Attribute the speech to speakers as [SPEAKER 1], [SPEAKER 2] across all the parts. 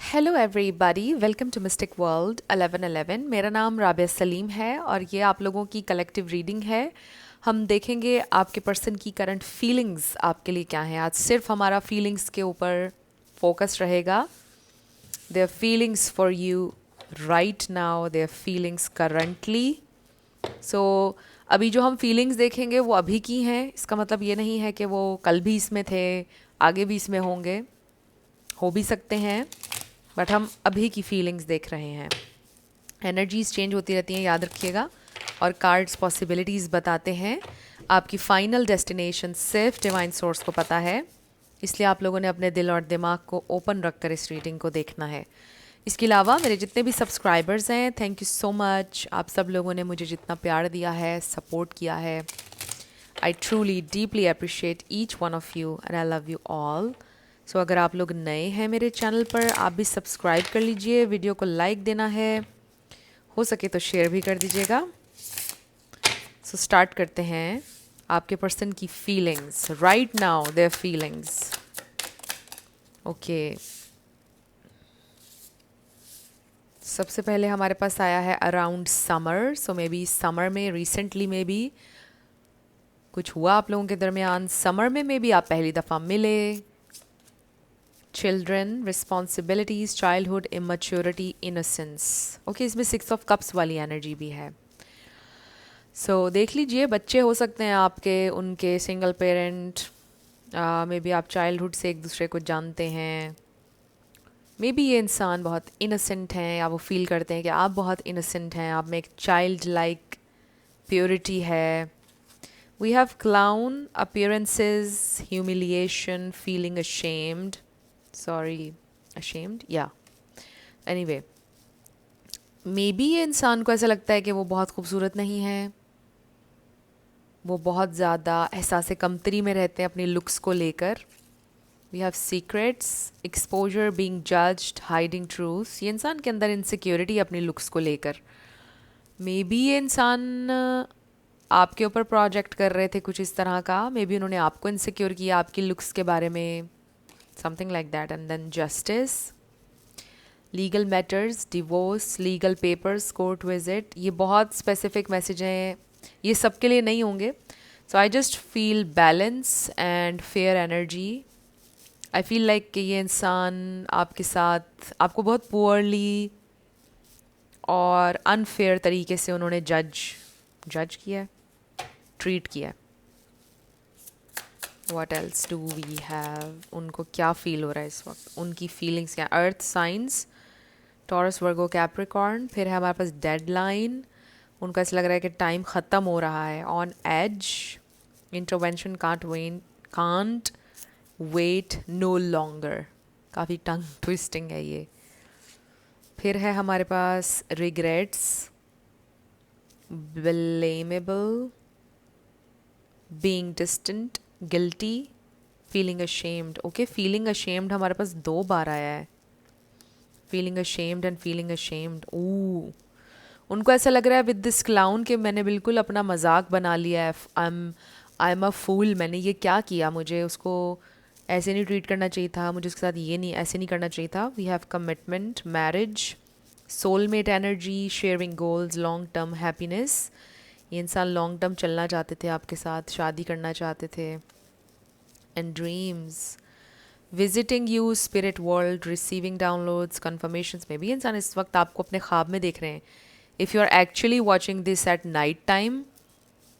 [SPEAKER 1] Hello everybody, welcome to mystic world 1111। मेरा नाम राबिया सलीम है और ये आप लोगों की कलेक्टिव रीडिंग है। हम देखेंगे आपके पर्सन की करंट फीलिंग्स आपके लिए क्या हैं। आज सिर्फ हमारा फीलिंग्स के ऊपर फोकस रहेगा। Their feelings for you right now, their feelings currently. So अभी जो हम फीलिंग्स देखेंगे वो अभी की हैं। इसका मतलब ये नहीं है कि वो कल भी इसमें थे, आगे भी इसमें होंगे, हो भी सकते हैं, बट हम अभी की फीलिंग्स देख रहे हैं। एनर्जीज चेंज होती रहती हैं, याद रखिएगा। और कार्ड्स पॉसिबिलिटीज़ बताते हैं। आपकी फाइनल डेस्टिनेशन सिर्फ डिवाइन सोर्स को पता है, इसलिए आप लोगों ने अपने दिल और दिमाग को ओपन रखकर इस रीडिंग को देखना है। इसके अलावा मेरे जितने भी सब्सक्राइबर्स हैं, थैंक यू सो मच। आप सब लोगों ने मुझे जितना प्यार दिया है, सपोर्ट किया है, I truly deeply appreciate each one of you and I love you all. So अगर आप लोग नए हैं मेरे चैनल पर, आप भी सब्सक्राइब कर लीजिए, वीडियो को लाइक देना है, हो सके तो शेयर भी कर दीजिएगा। सो स्टार्ट करते हैं आपके पर्सन की feelings right now, their feelings. Okay, सबसे पहले हमारे पास आया है around summer. So may be summer में, रिसेंटली में भी कुछ हुआ आप लोगों के दरमियान। समर में मे बी आप पहली दफ़ा मिले। Children, responsibilities, childhood, immaturity, innocence. Okay, इसमें 6 ऑफ कप्स वाली एनर्जी भी है। सो देख लीजिए, बच्चे हो सकते हैं आपके, उनके सिंगल पेरेंट, मे बी आप चाइल्डहुड से एक दूसरे को जानते हैं। मे बी ये इंसान बहुत इनोसेंट हैं, या वो फील करते हैं कि आप बहुत इनोसेंट हैं, आप में एक चाइल्ड लाइक प्योरिटी है। We have clown, appearances, humiliation, feeling ashamed, sorry, ashamed, या एनीवे, मे बी ये इंसान को ऐसा लगता है कि वो बहुत खूबसूरत नहीं है, वो बहुत ज़्यादा एहसास कमतरी में रहते हैं अपने लुक्स को लेकर। We have secrets, exposure, being judged, hiding truths. ये इंसान के अंदर इनसिक्योरिटी है अपने लुक्स को लेकर। मे बी ये इंसान आपके ऊपर प्रोजेक्ट कर रहे थे कुछ इस तरह का। मे बी उन्होंने आपको इनसिक्योर किया आपकी लुक्स के बारे में, something like that. And then justice, legal matters, divorce, legal papers, court visit. ये बहुत स्पेसिफिक मैसेज हैं, ये सबके लिए नहीं होंगे। So I just feel balance and fair energy. I feel like कि ये इंसान आपके साथ, आपको बहुत पुअरली और अनफेयर तरीके से उन्होंने जज किया है, ट्रीट किया है। What else do we have, उनको क्या फील हो रहा है इस वक्त, उनकी फीलिंग्स क्या। अर्थ साइंस, टॉरस, वर्गो, कैप्रिकॉर्न। फिर है हमारे पास डेडलाइन, उनको ऐसा लग रहा है कि टाइम ख़त्म हो रहा है। On edge, intervention, can't wait no longer. काफ़ी टंग ट्विस्टिंग है ये। फिर है हमारे पास regrets, blameable, being distant, guilty, feeling ashamed. Okay, feeling ashamed हमारे पास 2 बार आया है। Feeling ashamed and feeling ashamed. ऊ, उनको ऐसा लग रहा है विद दिस क्लाउन कि मैंने बिल्कुल अपना मजाक बना लिया है। आई एम अ फूल, मैंने ये क्या किया, मुझे उसको ऐसे नहीं ट्रीट करना चाहिए था, मुझे उसके साथ ये नहीं, ऐसे नहीं करना चाहिए था। We have commitment, marriage, soulmate energy, sharing goals, long term happiness. ये इंसान लॉन्ग टर्म चलना चाहते थे आपके साथ, शादी करना चाहते थे। And dreams, visiting you, spirit world, receiving downloads, conformations. में भी इंसान इस वक्त आपको अपने ख्वाब में देख रहे हैं। If you are actually watching this at night time,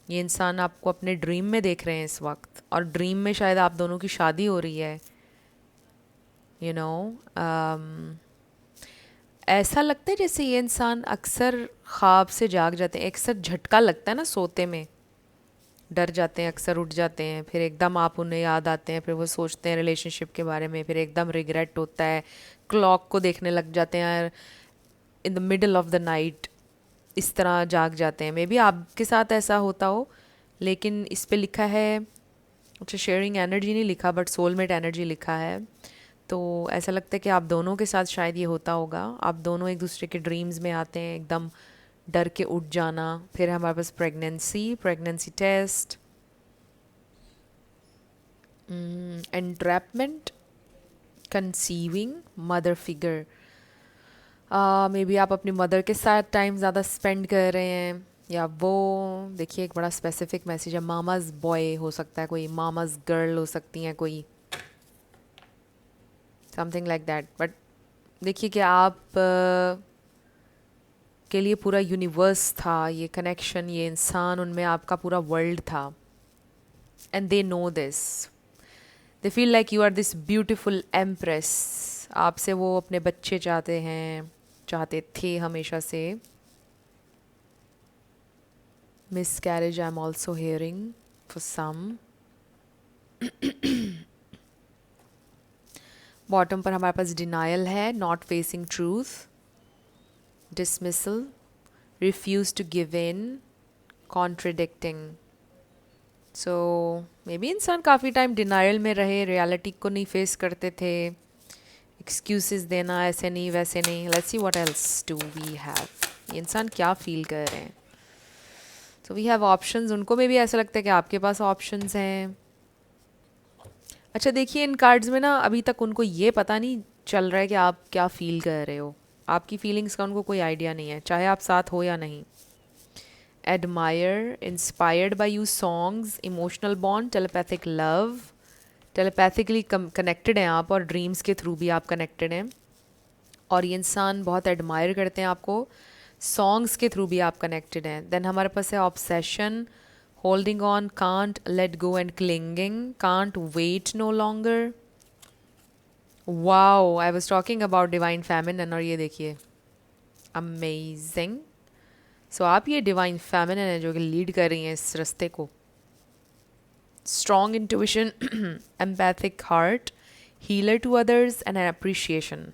[SPEAKER 1] ये इंसान आपको अपने ड्रीम में देख रहे हैं इस वक्त, और ड्रीम में शायद आप दोनों की शादी हो रही है। यू नो, ऐसा लगता है जैसे ये इंसान अक्सर ख्वाब से जाग जाते हैं, अक्सर झटका लगता है ना सोते में, डर जाते हैं, अक्सर उठ जाते हैं, फिर एकदम आप उन्हें याद आते हैं, फिर वो सोचते हैं रिलेशनशिप के बारे में, फिर एकदम रिग्रेट होता है, क्लॉक को देखने लग जाते हैं in the middle of the night, इस तरह जाग जाते हैं। मे बी आपके साथ ऐसा होता हो, लेकिन इस पे लिखा है, अच्छा शेयरिंग एनर्जी नहीं लिखा, बट सोलमेट एनर्जी लिखा है। तो ऐसा लगता है कि आप दोनों के साथ शायद ये होता होगा। आप दोनों एक दूसरे के ड्रीम्स में आते हैं, एकदम डर के उठ जाना। फिर हमारे पास pregnancy test, entrapment, conceiving mother figure, may be आप अपनी मदर के साथ टाइम ज़्यादा स्पेंड कर रहे हैं, या वो देखिए एक बड़ा स्पेसिफिक मैसेज है, मामाज बॉय हो सकता है कोई, मामाज गर्ल हो सकती हैं कोई, समथिंग लाइक दैट। बट देखिए कि आप के लिए पूरा यूनिवर्स था ये कनेक्शन, ये इंसान, उनमें आपका पूरा वर्ल्ड था, and they know this, they feel like you are this beautiful empress. आपसे वो अपने बच्चे चाहते हैं, चाहते थे हमेशा से। Miscarriage I am also hearing for some. Bottom पर हमारे पास डिनायल है, not facing truth, dismissal, refuse to give in, contradicting. So may be इंसान काफ़ी टाइम डिनायल में रहे, रियलिटी को नहीं फेस करते थे, एक्सक्यूजेस देना, ऐसे नहीं वैसे नहीं। Let's see what else do we have, ये इंसान क्या फील कर रहे हैं। सो वी हैव ऑप्शंस, उनको में भी ऐसा लगता है कि आपके पास ऑप्शंस हैं। अच्छा देखिए इन कार्ड्स में ना अभी तक उनको ये पता नहीं चल रहा है कि आप क्या फील कर रहे हो, आपकी फीलिंग्स का उनको कोई आइडिया नहीं है, चाहे आप साथ हो या नहीं। Admire, inspired by you songs, emotional bond, telepathic love, telepathically connected हैं आप, और ड्रीम्स के थ्रू भी आप कनेक्टेड हैं, और ये इंसान बहुत एडमायर करते हैं आपको, सॉन्ग्स के थ्रू भी आप कनेक्टेड हैं। देन हमारे पास है obsession, holding on, can't let go and clinging, can't wait no longer. Wow, I was talking about divine feminine, और ये देखिए अमेजिंग। सो आप ये डिवाइन फेमिनिन है जो कि लीड कर रही हैं इस रास्ते को। Strong intuition, empathic heart, healer to others and an appreciation,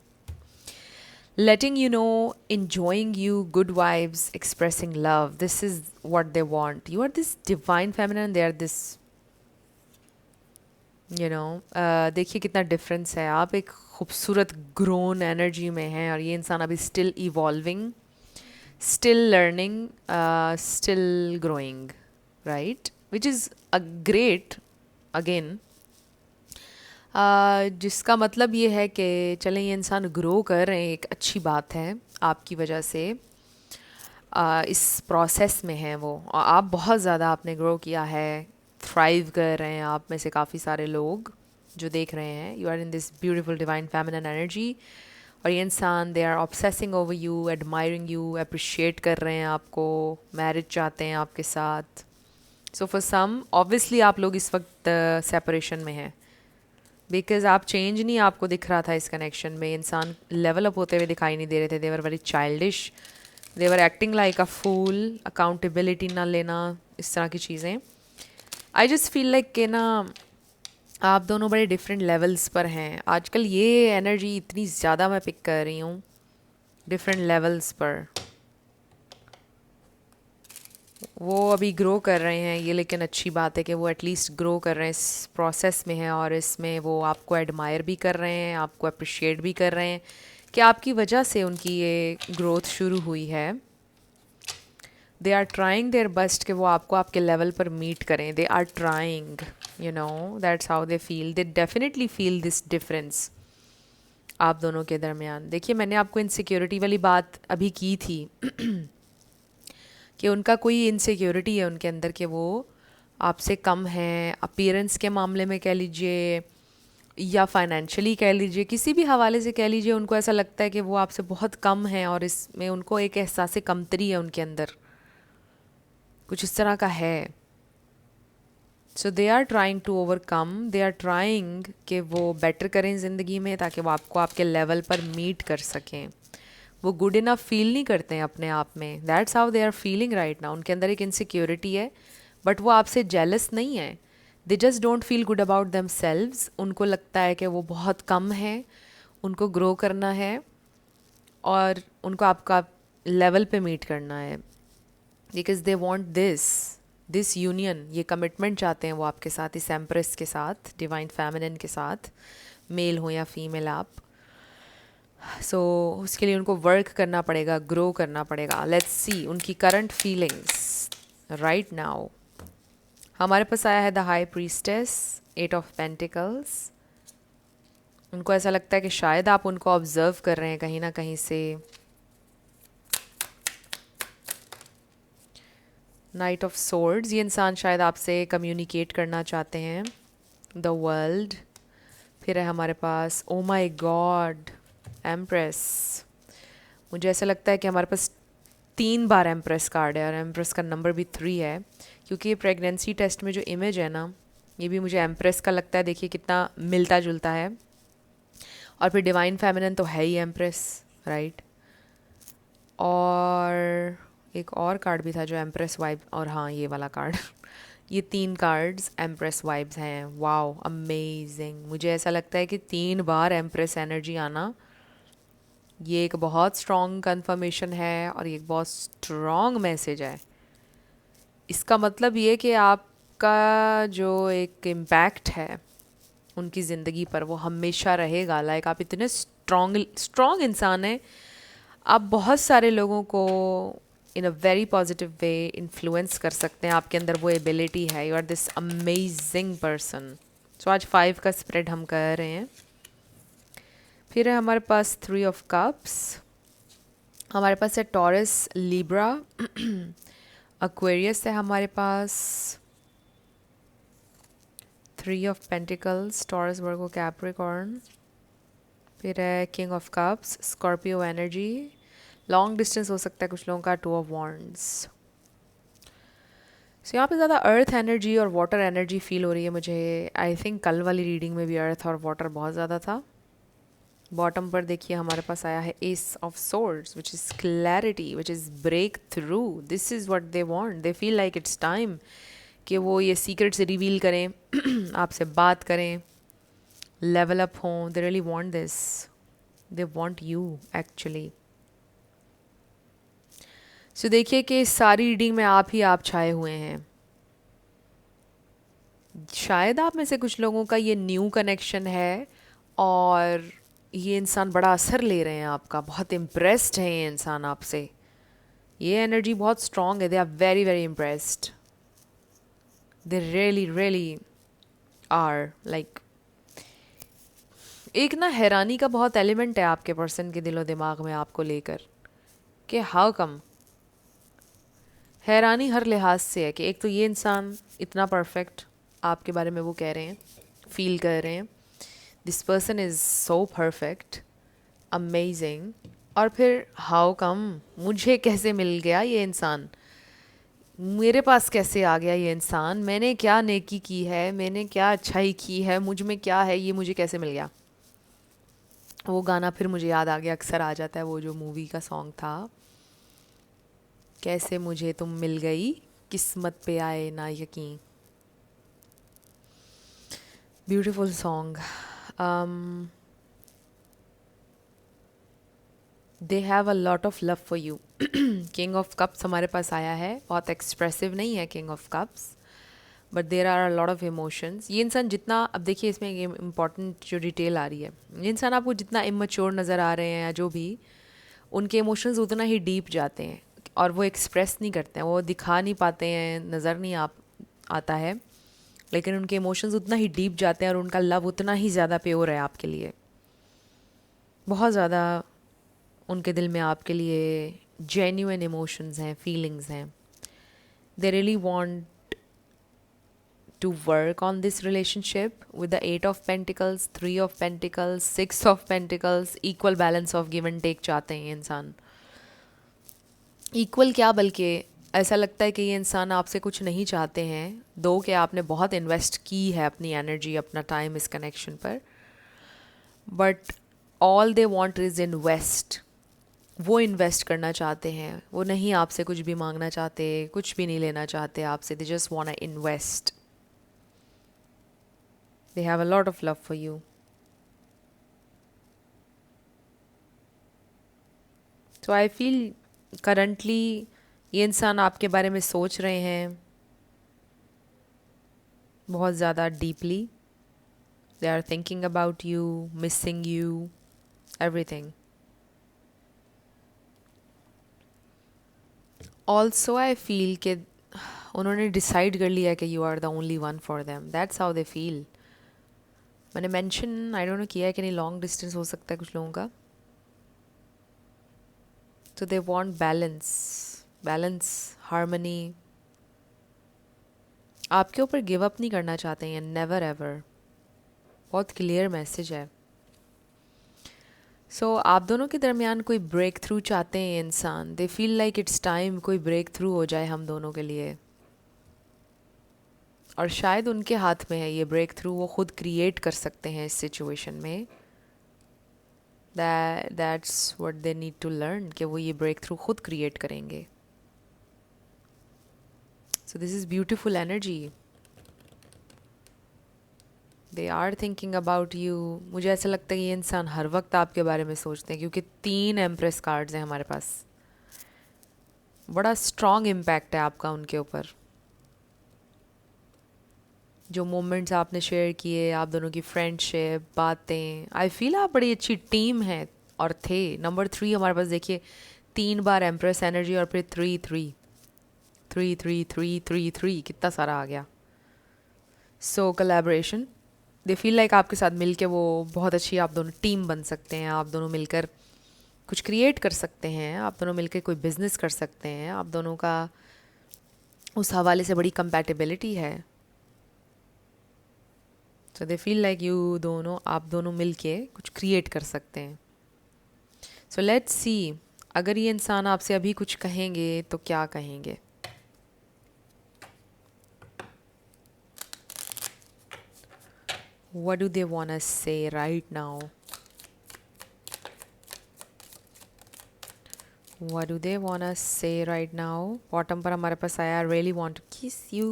[SPEAKER 1] letting you know, enjoying you, good vibes, expressing love. This is what they want. You are this divine feminine, they are this, देखिए कितना difference है। आप एक खूबसूरत grown energy में हैं, और ये इंसान अभी still evolving, still learning, still growing, right, which is a great again, जिसका मतलब ये है कि चलें ये इंसान ग्रो कर रहे हैं, एक अच्छी बात है आपकी वजह से, इस प्रोसेस में है वो, और आप बहुत ज़्यादा आपने ग्रो किया है, थ्राइव कर रहे हैं आप में से काफ़ी सारे लोग जो देख रहे हैं। You are in this beautiful divine feminine energy, और ये इंसान they are obsessing over you, admiring you, appreciate कर रहे हैं आपको, मैरिज चाहते हैं आपके साथ। सो फॉर सम ऑब्वियसली आप लोग इस वक्त सेपरेशन में हैं, बिकॉज आप चेंज नहीं आपको दिख रहा था इस कनेक्शन में, इंसान लेवल अप होते हुए दिखाई नहीं दे रहे थे, they were very childish, they were acting like a fool, accountability ना लेना, इस तरह की चीज़ें। आई जस्ट फील लाइक कि ना आप दोनों बड़े डिफरेंट लेवल्स पर हैं आजकल, ये एनर्जी इतनी ज़्यादा मैं पिक कर रही हूँ डिफरेंट लेवल्स पर। वो अभी ग्रो कर रहे हैं ये, लेकिन अच्छी बात है कि वो एटलीस्ट ग्रो कर रहे हैं, इस प्रोसेस में हैं, और इसमें वो आपको एडमायर भी कर रहे हैं, आपको अप्रिशिएट भी कर रहे हैं कि आपकी वजह से उनकी ये ग्रोथ शुरू हुई है। They are trying their best कि वो आपको आपके लेवल पर मीट करें, they are trying, that's how they feel, they definitely feel this difference आप दोनों के दरमियान। देखिए मैंने आपको इनसिक्योरिटी वाली बात अभी की थी कि उनका कोई इनसिक्योरिटी है उनके अंदर, कि वो आपसे कम हैं, अपीयरेंस के मामले में कह लीजिए, या फाइनेंशियली कह लीजिए, किसी भी हवाले से कह लीजिए, उनको ऐसा लगता है कि वो आपसे बहुत कम हैं, और इसमें उनको एक एहसास कमतरी है उनके अंदर, कुछ इस तरह का है। So they are trying to overcome, they are trying कि वो बेटर करें ज़िंदगी में, ताकि वो आपको आपके लेवल पर मीट कर सकें। वो गुड इनफ फील नहीं करते हैं अपने आप में, that's how they are feeling right now. उनके अंदर एक इनसिक्योरिटी है, बट वो आपसे जेलस नहीं है, they just don't feel good about them selves. उनको लगता है कि वो बहुत कम है, उनको ग्रो करना है, और उनको आपका लेवल पे मीट करना है, because they want this union, ये कमिटमेंट चाहते हैं वो आपके साथ, इस एम्प्रेस के साथ, डिवाइन फेमिनिन के साथ, मेल हो या फीमेल आप। सो उसके लिए उनको वर्क करना पड़ेगा, ग्रो करना पड़ेगा। लेट्स सी उनकी करंट फीलिंग्स राइट नाउ। हमारे पास आया है the high priestess, 8 of pentacles, उनको ऐसा लगता है कि शायद आप उनको ऑब्जर्व कर रहे हैं कहीं ना कहीं से। नाइट ऑफ सोर्ड्स, ये इंसान शायद आपसे कम्युनिकेट करना चाहते हैं, द वर्ल्ड। फिर है हमारे पास ओ माई गॉड एम्प्रेस। मुझे ऐसा लगता है कि हमारे पास 3 बार एम्प्रेस कार्ड है और एम्प्रेस का नंबर भी 3 है, क्योंकि ये प्रेगनेंसी टेस्ट में जो इमेज है ना, ये भी मुझे एम्प्रेस का लगता है। देखिए कितना मिलता जुलता है। और फिर डिवाइन फेमिनिन तो है ही एम्प्रेस, राइट। और एक और कार्ड भी था जो एम्प्रेस वाइब, और हाँ ये वाला कार्ड ये 3 कार्ड्स एम्प्रेस वाइब्स हैं। Wow amazing. मुझे ऐसा लगता है कि 3 बार एम्प्रेस एनर्जी आना, ये एक बहुत स्ट्रॉन्ग कंफर्मेशन है और ये एक बहुत स्ट्रॉन्ग मैसेज है। इसका मतलब ये कि आपका जो एक इम्पैक्ट है उनकी ज़िंदगी पर वो हमेशा रहेगा। लाइक आप इतने स्ट्रॉन्ग इंसान हैं, आप बहुत सारे लोगों को in a very positive way influence कर सकते हैं। आपके अंदर वो एबिलिटी है। You are this amazing person. So आज 5 का स्प्रेड हम कर रहे हैं। फिर है हमारे पास 3 ऑफ कप्स। हमारे पास है टॉरस लिब्रा एक्वेरियस है हमारे पास। 3 of pentacles Taurus Virgo Capricorn. फिर है king of cups Scorpio energy. Long distance हो सकता है कुछ लोगों का। 2 ऑफ वॉन्ड्स। सो यहाँ पे ज़्यादा अर्थ एनर्जी और वाटर एनर्जी फील हो रही है मुझे। आई थिंक कल वाली रीडिंग में भी अर्थ और वाटर बहुत ज़्यादा था। बॉटम पर देखिए हमारे पास आया है ace of swords which is clarity, which is breakthrough. This is what they want. They feel like it's time कि वो ये सीक्रेट्स रिवील करें आपसे बात करें, लेवल अप हों। They really want this, they want you actually. So देखिए कि इस सारी रीडिंग में आप ही आप छाए हुए हैं। शायद आप में से कुछ लोगों का ये न्यू कनेक्शन है और ये इंसान बड़ा असर ले रहे हैं आपका, बहुत इम्प्रेस्ड हैं ये इंसान आपसे। ये एनर्जी बहुत स्ट्रॉन्ग है। They are very very impressed. They really really are like, एक ना हैरानी का बहुत एलिमेंट है आपके पर्सन के दिलो दिमाग में आपको लेकर कि हाउ कम। हैरानी हर लिहाज से है कि एक तो ये इंसान इतना परफेक्ट आपके बारे में वो कह रहे हैं, फील कर रहे हैं, this person is so perfect amazing. और फिर हाउ कम, मुझे कैसे मिल गया ये इंसान, मेरे पास कैसे आ गया ये इंसान, मैंने क्या नेकी की है, मैंने क्या अच्छाई की है, मुझ में क्या है, ये मुझे कैसे मिल गया। वो गाना फिर मुझे याद आ गया, अक्सर आ जाता है वो जो मूवी का सॉन्ग था, कैसे मुझे तुम मिल गई, किस्मत पे आए ना यकीन। Beautiful song. They have a lot of love for you. King of cups हमारे पास आया है, बहुत एक्सप्रेसिव नहीं है king of cups, but there are a lot of emotions. ये इंसान जितना, अब देखिए इसमें ये इम्पॉर्टेंट जो डिटेल आ रही है, ये इंसान आपको जितना इमेच्योर नज़र आ रहे हैं या जो भी, उनके इमोशंस उतना ही डीप जाते हैं और वो एक्सप्रेस नहीं करते हैं, वो दिखा नहीं पाते हैं, नज़र नहीं आता है, लेकिन उनके इमोशंस उतना ही डीप जाते हैं और उनका लव उतना ही ज़्यादा प्योर है आपके लिए। बहुत ज़्यादा उनके दिल में आपके लिए जेन्युइन इमोशंस हैं, फीलिंग्स हैं। दे really want to work on this relationship with the 8 of Pentacles, 3 of Pentacles, 6 of Pentacles, equal balance of give and take चाहते हैं ये इंसान। इक्वल क्या, बल्कि ऐसा लगता है कि ये इंसान आपसे कुछ नहीं चाहते हैं, दो कि आपने बहुत इन्वेस्ट की है अपनी एनर्जी, अपना टाइम इस कनेक्शन पर, but all they want is invest. वो इन्वेस्ट करना चाहते हैं, वो नहीं आपसे कुछ भी मांगना चाहते, कुछ भी नहीं लेना चाहते आपसे। They just want to invest. They have a lot of love for you. So I feel currently ये इंसान आपके बारे में सोच रहे हैं बहुत ज़्यादा deeply. They are thinking about you, missing you, everything. Also I feel कि उन्होंने डिसाइड कर लिया कि you are the only one for them. That's how they feel. मैंने मेंशन आई डोंट नो किया है कि नहीं, लॉन्ग डिस्टेंस हो सकता है कुछ लोगों का। तो they want balance, balance, harmony. आपके ऊपर गिव अप नहीं करना चाहते हैं, नेवर एवर। बहुत क्लियर मैसेज है। आप दोनों के दरमियान कोई ब्रेक थ्रू चाहते हैं इंसान। दे फील लाइक इट्स टाइम कोई ब्रेक थ्रू हो जाए हम दोनों के लिए, और शायद उनके हाथ में है ये ब्रेक थ्रू। वो खुद क्रिएट कर सकते हैं इस सिचुएशन में। That's what they need to learn, कि वो ये ब्रेक थ्रू खुद क्रिएट करेंगे। So this is beautiful energy. They are thinking about you. मुझे ऐसा लगता है कि ये इंसान हर वक्त आपके बारे में सोचते हैं, क्योंकि 3 एम्प्रेस कार्ड्स हैं हमारे पास। बड़ा स्ट्रॉन्ग इम्पैक्ट है आपका उनके ऊपर। जो मोमेंट्स आपने शेयर किए, आप दोनों की फ्रेंडशिप, बातें, आई फील आप बड़ी अच्छी टीम है और थे। नंबर 3 हमारे पास देखिए, 3 बार एम्प्रेस एनर्जी और फिर 3 3 3 3 3 3 3, कितना सारा आ गया। सो कोलैबोरेशन, दे फील लाइक आपके साथ मिलके वो बहुत अच्छी आप दोनों टीम बन सकते हैं। आप दोनों मिलकर कुछ क्रिएट कर सकते हैं, आप दोनों मिलकर कोई बिजनेस कर सकते हैं। आप दोनों का उस हवाले से बड़ी कंपैटिबिलिटी है। So they feel like you दोनों, आप दोनों मिलके कुछ क्रिएट कर सकते हैं। सो लेट्स सी, अगर ये इंसान आपसे अभी कुछ कहेंगे तो क्या कहेंगे। What do they want to say right now? What do they want to say right now? Bottom पर हमारे पास आया, really want to kiss you.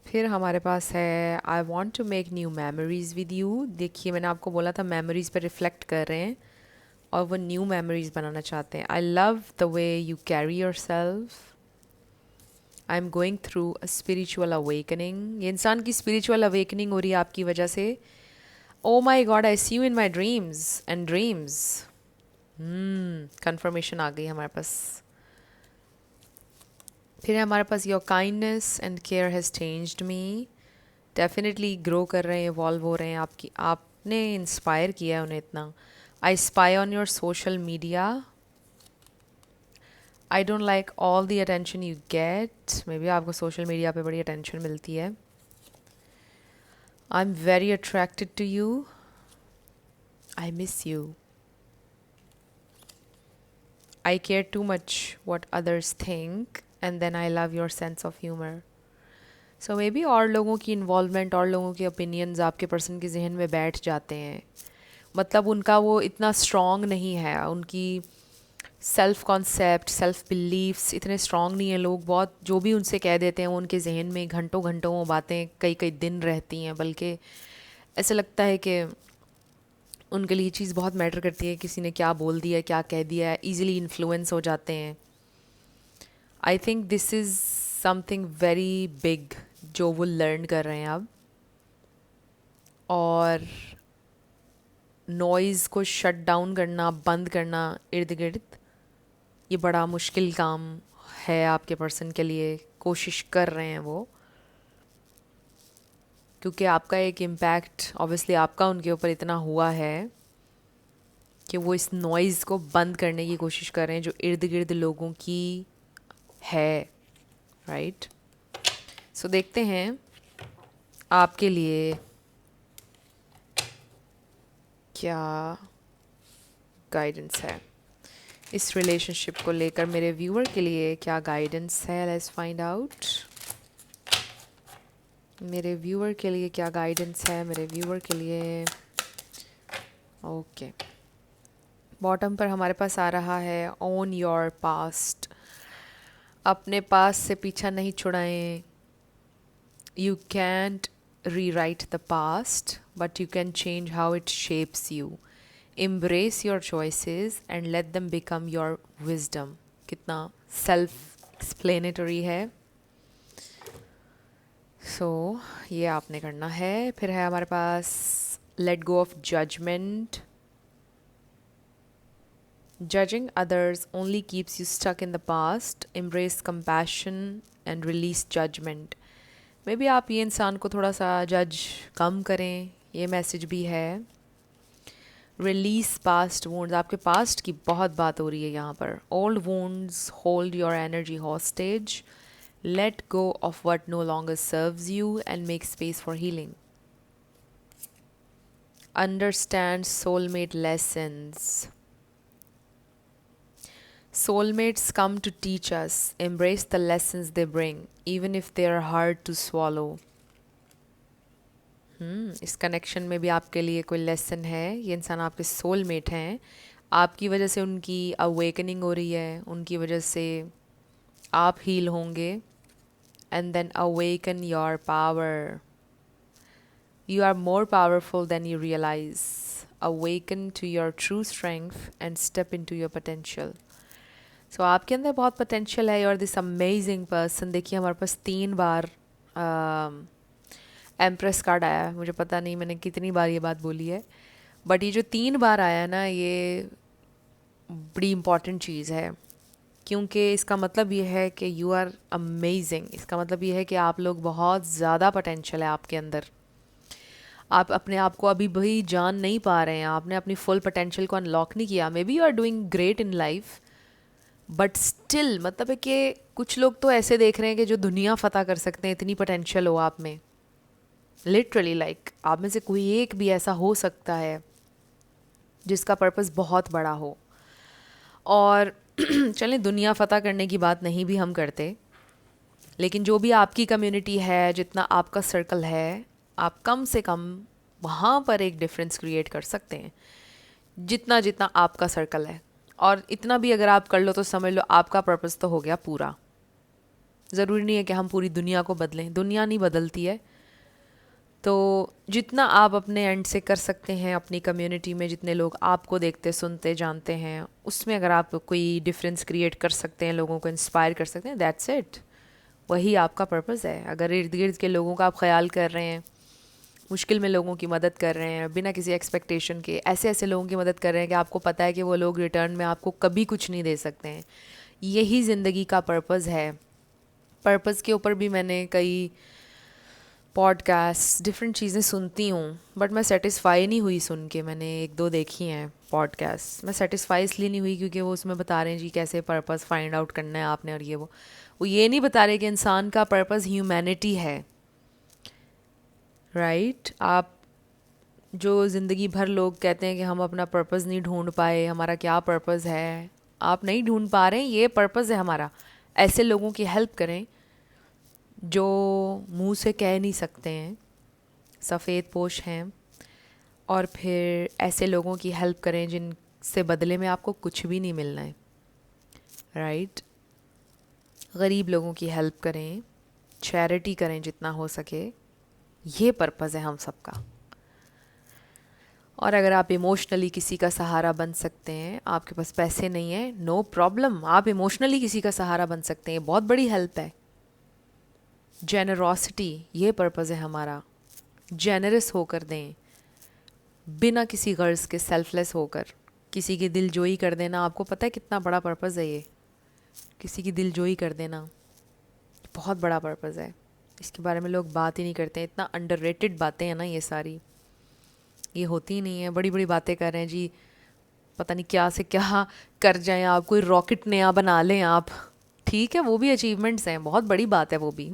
[SPEAKER 1] फिर हमारे पास है, I want to make new memories with you. देखिए मैंने आपको बोला था मेमोरीज पर रिफ्लेक्ट कर रहे हैं और वो न्यू मेमोरीज बनाना चाहते हैं। I love the way you carry your self. I am going through a spiritual awakening. ये इंसान की स्पिरिचुअल अवेकनिंग हो रही है आपकी वजह से। Oh my god, I see you in my dreams and dreams. Confirmation आ गई हमारे पास। फिर है हमारे पास, your kindness and care has changed me. Definitely grow कर रहे हैं, इवॉल्व हो रहे हैं। आपने इंस्पायर किया है उन्हें इतना। I spy on your social media. I don't like all the attention you get. Maybe आपको सोशल मीडिया पे बड़ी अटेंशन मिलती है। I am very attracted to you. I miss you. I care too much what others think and then I love your sense of humour. So may be और लोगों की involvement और लोगों के ओपिनियंस आपके पर्सन के जहन में बैठ जाते हैं। मतलब उनका वो इतना स्ट्रॉन्ग नहीं है, उनकी सेल्फ कॉन्सेप्ट, सेल्फ बिलीव्स इतने स्ट्रॉन्ग नहीं है। लोग बहुत जो भी उनसे कह देते हैं वो उनके जहन में घंटों घंटों वो बातें कई कई दिन रहती हैं। बल्कि ऐसा लगता है कि उनके लिए चीज़ बहुत मैटर करती है, किसी ने क्या बोल दिया, क्या कह दिया, ईजिली इन्फ्लुएंस हो जाते हैं। I think this is something very big जो वो लर्न कर रहे हैं अब। और नॉइज़ को शट डाउन करना, बंद करना इर्द गिर्द, ये बड़ा मुश्किल काम है आपके पर्सन के लिए। कोशिश कर रहे हैं वो, क्योंकि आपका एक इम्पैक्ट ऑब्वियसली आपका उनके ऊपर इतना हुआ है कि वो इस नॉइज़ को बंद करने की कोशिश कर रहे हैं जो इर्द गिर्द लोगों की है। राइट। सो देखते हैं आपके लिए क्या गाइडेंस है इस रिलेशनशिप को लेकर। मेरे व्यूअर के लिए क्या गाइडेंस है, लेट्स फाइंड आउट। मेरे व्यूअर के लिए क्या गाइडेंस है, मेरे व्यूअर के लिए। ओके, बॉटम पर हमारे पास आ रहा है, ओन योर पास्ट। अपने पास से पीछा नहीं छुड़ाएं। You can't rewrite the past but you can change how it shapes you. Embrace your choices and let them become your wisdom। कितना सेल्फ एक्सप्लेनेटरी है। ये आपने करना है। फिर है हमारे पास, let go of judgement. Judging others only keeps you stuck in the past. Embrace compassion and release judgment. May be आप ये इंसान को थोड़ा सा जज कम करें, ये मैसेज भी है. रिलीज पास्ट वुंड्स, आपके पास्ट की बहुत बात हो रही है यहाँ पर. Old wounds hold your energy hostage. Let go of what no longer serves you and make space for healing. Understand soulmate lessons. Soulmates come to teach us. Embrace the lessons they bring, even if they are hard to swallow. इस connection में भी आपके लिए कोई lesson है. ये इंसान आपके सोलमेट हैं. आपकी वजह से उनकी अवेकनिंग हो रही है, उनकी वजह से आप हील होंगे. And then awaken your power. You are more powerful than you realize. Awaken to your true strength and step into your potential. सो आपके अंदर बहुत पोटेंशियल है. और दिस अमेजिंग पर्सन. देखिए हमारे पास 3 बार एम्प्रेस कार्ड आया है. मुझे पता नहीं मैंने कितनी बार ये बात बोली है, बट ये जो 3 बार आया है ना, ये बड़ी इम्पॉर्टेंट चीज़ है. क्योंकि इसका मतलब ये है कि यू आर अमेजिंग. इसका मतलब ये है कि आप लोग बहुत ज़्यादा पोटेंशियल है आपके अंदर. आप अपने आप को अभी भी जान नहीं पा रहे हैं. आपने अपनी फुल पोटेंशियल को अनलॉक नहीं किया. Maybe you are doing great in life, but still मतलब है कि कुछ लोग तो ऐसे देख रहे हैं कि जो दुनिया फतह कर सकते हैं. इतनी पोटेंशियल हो आप में. लिटरली लाइक आप में से कोई एक भी ऐसा हो सकता है जिसका पर्पस बहुत बड़ा हो. और चलें, दुनिया फतह करने की बात नहीं भी हम करते, लेकिन जो भी आपकी कम्युनिटी है, जितना आपका सर्कल है, आप कम से कम वहाँ पर एक डिफरेंस क्रिएट कर सकते हैं. जितना जितना आपका सर्कल है, और इतना भी अगर आप कर लो तो समझ लो आपका पर्पस तो हो गया पूरा. ज़रूरी नहीं है कि हम पूरी दुनिया को बदलें. दुनिया नहीं बदलती है. तो जितना आप अपने एंड से कर सकते हैं अपनी कम्युनिटी में, जितने लोग आपको देखते, सुनते, जानते हैं, उसमें अगर आप कोई डिफरेंस क्रिएट कर सकते हैं, लोगों को इंस्पायर कर सकते हैं, दैट्स इट. वही आपका पर्पस है. अगर इर्द गिर्द के लोगों का आप ख्याल कर रहे हैं, मुश्किल में लोगों की मदद कर रहे हैं बिना किसी एक्सपेक्टेशन के, ऐसे ऐसे लोगों की मदद कर रहे हैं कि आपको पता है कि वो लोग रिटर्न में आपको कभी कुछ नहीं दे सकते हैं, यही ज़िंदगी का पर्पस है. पर्पस के ऊपर भी मैंने कई पॉडकास्ट, डिफरेंट चीज़ें सुनती हूँ, बट मैं सेटिस्फाई नहीं हुई सुन के. मैंने 1-2 देखी हैं पॉडकास्ट. मैं सेटिस्फाई इसलिए नहीं हुई क्योंकि वो उसमें बता रहे हैं जी कैसे पर्पस फाइंड आउट करना है आपने, और वो ये नहीं बता रहे कि इंसान का पर्पस ह्यूमैनिटी है. राइट. आप जो ज़िंदगी भर लोग कहते हैं कि हम अपना पर्पस नहीं ढूंढ पाए, हमारा क्या पर्पस है, आप नहीं ढूंढ पा रहे हैं, ये पर्पस है हमारा. ऐसे लोगों की हेल्प करें जो मुंह से कह नहीं सकते हैं, सफ़ेद पोश हैं. और फिर ऐसे लोगों की हेल्प करें जिनसे बदले में आपको कुछ भी नहीं मिलना है. राइट. गरीब लोगों की हेल्प करें, चैरिटी करें जितना हो सके. ये पर्पस है हम सबका. और अगर आप इमोशनली किसी का सहारा बन सकते हैं, आपके पास पैसे नहीं है, नो प्रॉब्लम, आप इमोशनली किसी का सहारा बन सकते हैं, बहुत बड़ी हेल्प है. जेनरॉसिटी, ये पर्पस है हमारा. जेनरस होकर दें, बिना किसी गर्ज के, सेल्फलेस होकर किसी की दिल जोई कर देना. आपको पता है कितना बड़ा पर्पस है ये. किसी की दिल जोई कर देना बहुत बड़ा पर्पस है. इसके बारे में लोग बात ही नहीं करते. इतना अंडररेटेड बातें हैं ना ये सारी, ये होती ही नहीं है. बड़ी बड़ी बातें कर रहे हैं जी, पता नहीं क्या से क्या कर जाएं आप, कोई रॉकेट नया बना लें आप. ठीक है, वो भी अचीवमेंट्स हैं, बहुत बड़ी बात है वो भी.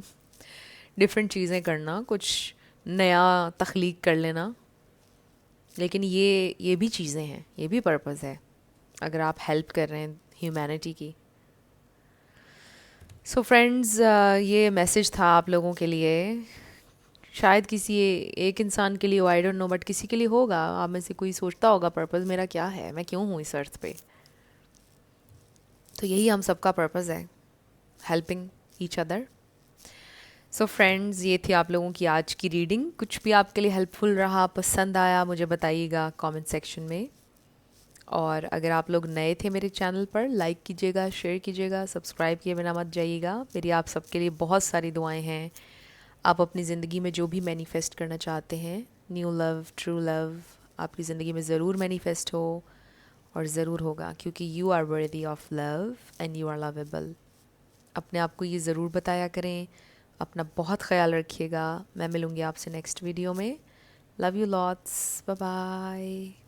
[SPEAKER 1] डिफरेंट चीज़ें करना, कुछ नया तख्लीक कर लेना, लेकिन ये भी चीज़ें हैं, ये भी पर्पस है अगर आप हेल्प कर रहे हैं ह्यूमैनिटी की. सो फ्रेंड्स, ये मैसेज था आप लोगों के लिए. शायद किसी एक इंसान के लिए हो, आई डोंट नो, बट किसी के लिए होगा. आप में से कोई सोचता होगा पर्पस मेरा क्या है, मैं क्यों हूँ इस अर्थ पे. तो यही हम सबका पर्पस है, helping each other. So friends, ये थी आप लोगों की आज की रीडिंग. कुछ भी आपके लिए हेल्पफुल रहा, पसंद आया, मुझे बताइएगा कमेंट सेक्शन में. और अगर आप लोग नए थे मेरे चैनल पर, लाइक कीजिएगा, शेयर कीजिएगा, सब्सक्राइब किए बिना मत जाइएगा. मेरी आप सबके लिए बहुत सारी दुआएं हैं. आप अपनी ज़िंदगी में जो भी मैनिफेस्ट करना चाहते हैं, न्यू लव, ट्रू लव, आपकी ज़िंदगी में ज़रूर मैनिफेस्ट हो. और ज़रूर होगा, क्योंकि you are worthy of love and you are lovable. अपने आप को ये ज़रूर बताया करें। अपना बहुत ख्याल रखिएगा। मैं मिलूँगी आपसे नेक्स्ट वीडियो में। Love you lots, bye bye.